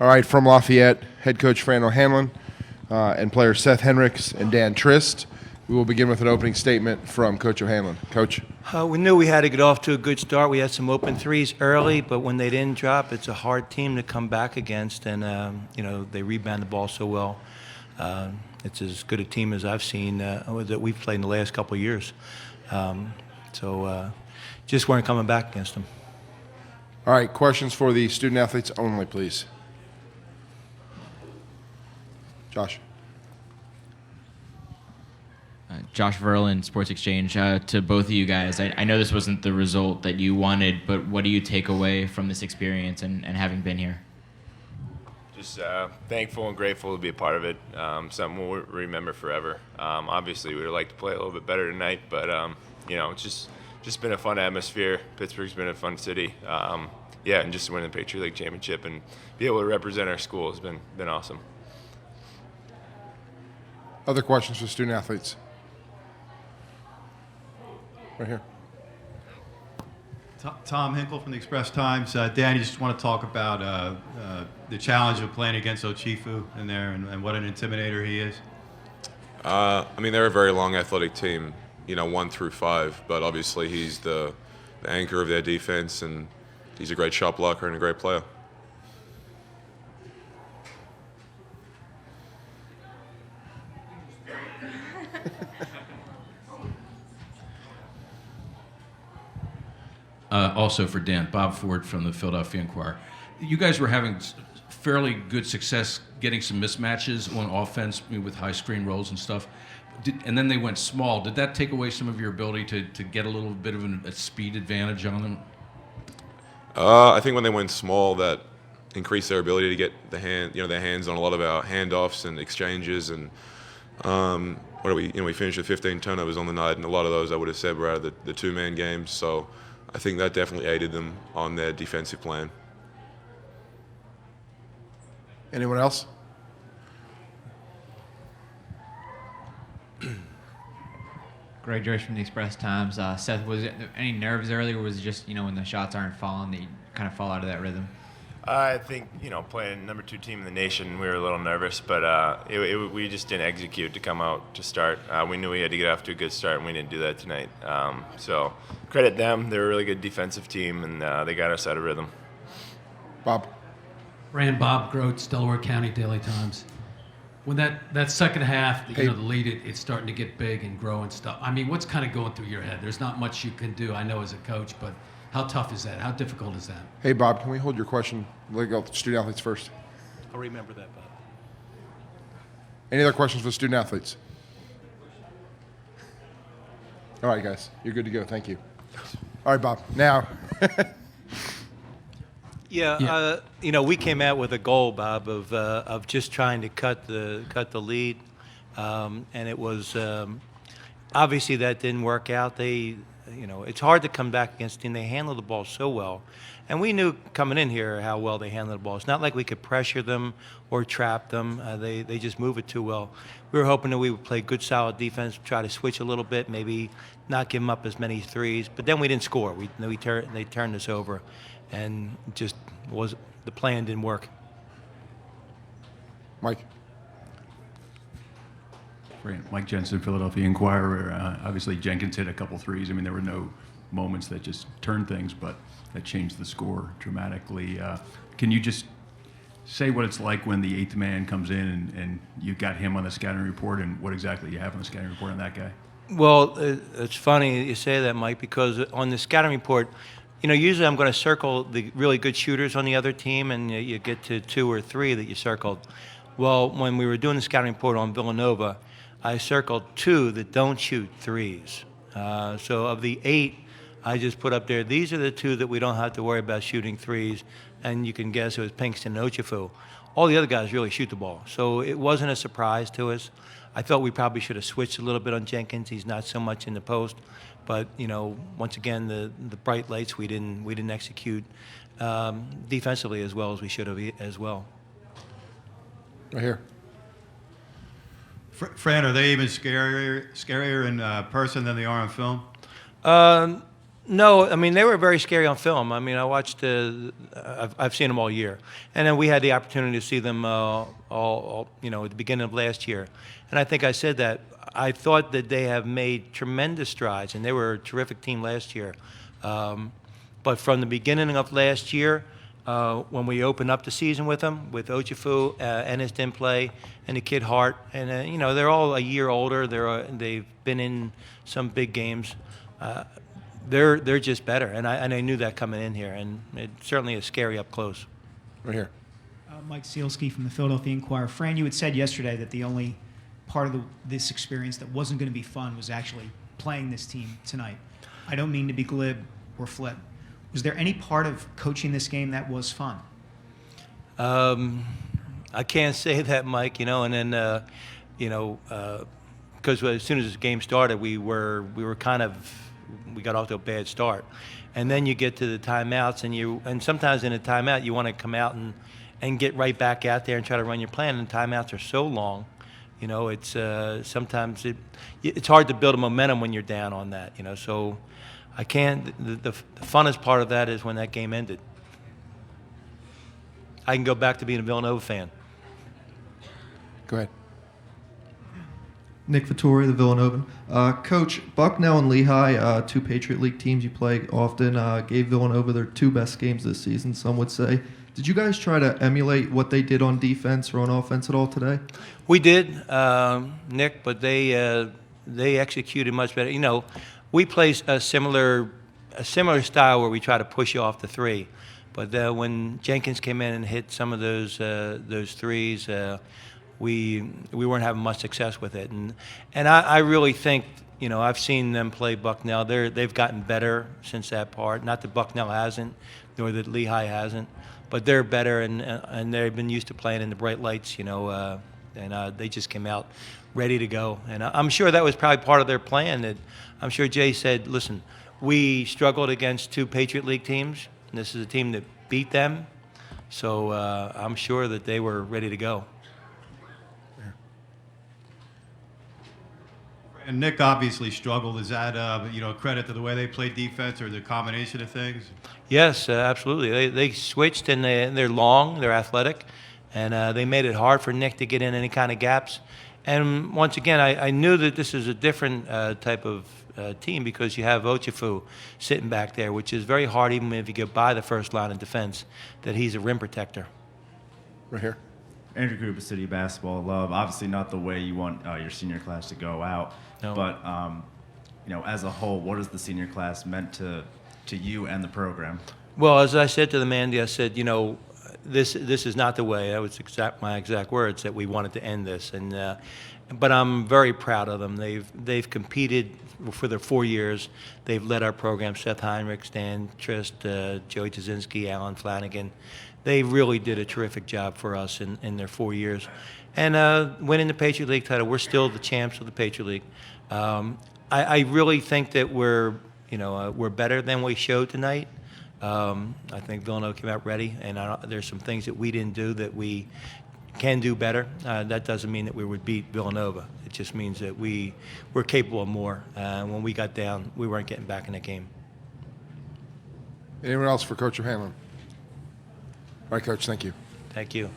All right, from Lafayette, head coach Fran O'Hanlon and players Seth Henricks and Dan Trist. We will begin with an opening statement from Coach O'Hanlon. Coach. We knew we had to get off to a good start. We had some open threes early, but when they didn't drop, it's a hard team to come back against, and they rebound the ball so well. It's as good a team as I've seen that we've played in the last couple of years. Just weren't coming back against them. All right, questions for the student athletes only, please. Josh. Josh Verlin, Sports Exchange. To both of you guys, I know this wasn't the result that you wanted, but what do you take away from this experience and having been here? Just thankful and grateful to be a part of it. Something we'll remember forever. Obviously, we would like to play a little bit better tonight, but it's just been a fun atmosphere. Pittsburgh's been a fun city. And just to win the Patriot League championship and be able to represent our school has been awesome. Other questions for student athletes? Right here. Tom Hinkle from the Express Times. Dan, you just want to talk about the challenge of playing against Ochifu in there and what an intimidator he is? They're a very long athletic team, 1 through 5, but obviously he's the anchor of their defense, and he's a great shot blocker and a great player. Also for Dan, Bob Ford from the Philadelphia Inquirer. You guys were having fairly good success getting some mismatches on offense with high screen rolls and stuff, and then they went small. Did that take away some of your ability to get a little bit of a speed advantage on them? I think when they went small, that increased their ability to get their hands on a lot of our handoffs and exchanges. And we finished with 15 turnovers on the night, and a lot of those I would have said were out of the two-man games. So I think that definitely aided them on their defensive plan. Anyone else? Greg Joyce from the Express Times. Seth, was it any nerves early, or was it just, when the shots aren't falling that you kind of fall out of that rhythm? I think, playing number 2 team in the nation, we were a little nervous, but we just didn't execute to come out to start. We knew we had to get off to a good start, and we didn't do that tonight. So credit them. They're a really good defensive team, and they got us out of rhythm. Bob. Bob Groats, Delaware County Daily Times. When that second half, the lead, it's starting to get big and grow and stuff. What's kind of going through your head? There's not much you can do, I know, as a coach, but how tough is that? How difficult is that? Hey, Bob, can we hold your question? Let go student athletes first. I'll remember that, Bob. Any other questions for student athletes? All right, guys, you're good to go. Thank you. All right, Bob. Now. We came out with a goal, Bob, of just trying to cut the lead, and it was obviously that didn't work out. It's hard to come back against a team. They handled the ball so well, and we knew coming in here how well they handled the ball. It's not like we could pressure them or trap them. They just move it too well. We were hoping that we would play good, solid defense, try to switch a little bit, maybe not give them up as many threes, but then we didn't score. They turned us over. And the plan didn't work. Mike. Mike Jensen, Philadelphia Inquirer. Obviously, Jenkins hit a couple threes. There were no moments that just turned things, but that changed the score dramatically. Can you just say what it's like when the 8th man comes in and you got him on the scouting report, and what exactly you have on the scouting report on that guy? Well, it's funny you say that, Mike, because on the scouting report, usually I'm going to circle the really good shooters on the other team, and you get to 2 or 3 that you circled. Well, when we were doing the scouting report on Villanova, I circled 2 that don't shoot threes. So of the 8, I just put up there, these are the 2 that we don't have to worry about shooting threes, and you can guess it was Pinkston and Ochifu. All the other guys really shoot the ball, so it wasn't a surprise to us. I felt we probably should have switched a little bit on Jenkins. He's not so much in the post. But once again, the bright lights we didn't execute defensively as well as we should have as well. Right here. Fran, are they even scarier in person than they are on film? No, I mean they were very scary on film. I mean I watched. I've seen them all year, and then we had the opportunity to see them all at the beginning of last year, and I think I said that I thought that they have made tremendous strides, and they were a terrific team last year. But from the beginning of last year, when we opened up the season with them, with Ochifu, Ennis didn't play, and the kid Hart, and they're all a year older. They've been in some big games. They're just better, and I knew that coming in here, and it certainly is scary up close. Right here. Mike Sealski from the Philadelphia Inquirer. Fran, you had said yesterday that the only part of this experience that wasn't going to be fun was actually playing this team tonight. I don't mean to be glib or flip. Was there any part of coaching this game that was fun? I can't say that, Mike. And then because as soon as this game started, we got off to a bad start, and then you get to the timeouts, and sometimes in a timeout you want to come out and get right back out there and try to run your plan. And timeouts are so long, it's sometimes it's hard to build a momentum when you're down on that. So I can't. The funnest part of that is when that game ended. I can go back to being a Villanova fan. Go ahead. Nick Vittori, the Villanovan. Coach, Bucknell and Lehigh, two Patriot League teams you play often, gave Villanova their two best games this season, some would say. Did you guys try to emulate what they did on defense or on offense at all today? We did, Nick, but they executed much better. We play a similar style where we try to push you off the three. But when Jenkins came in and hit some of those threes, we weren't having much success with it, and I really think I've seen them play Bucknell. They've gotten better since that part. Not that Bucknell hasn't, nor that Lehigh hasn't, but they're better, and they've been used to playing in the bright lights, and they just came out ready to go. And I'm sure that was probably part of their plan. That I'm sure Jay said, listen, we struggled against two Patriot League teams, and this is a team that beat them, so I'm sure that they were ready to go. And Nick obviously struggled. Is that credit to the way they played defense or the combination of things? Yes, absolutely. They switched, and they're long, they're athletic, and they made it hard for Nick to get in any kind of gaps. And once again, I knew that this is a different type of team because you have Ochifu sitting back there, which is very hard even if you get by the first line of defense, that he's a rim protector. Right here. Andrew Krupa, City Basketball Love. Obviously not the way you want your senior class to go out, no. But as a whole, what has the senior class meant to you and the program? Well, as I said to the Mandy, I said, this is not the way. That was my exact words, that we wanted to end this. And but I'm very proud of them. They've competed for their 4 years. They've led our program. Seth Heinrich, Stan Trist, Joey Tazinski, Alan Flanagan. They really did a terrific job for us in their 4 years. And winning the Patriot League title, we're still the champs of the Patriot League. I really think that we're better than we showed tonight. I think Villanova came out ready, and there's some things that we didn't do that we can do better. That doesn't mean that we would beat Villanova. It just means that we're capable of more. When we got down, we weren't getting back in that game. Anyone else for Coach O'Hanlon? All right, Coach, thank you. Thank you.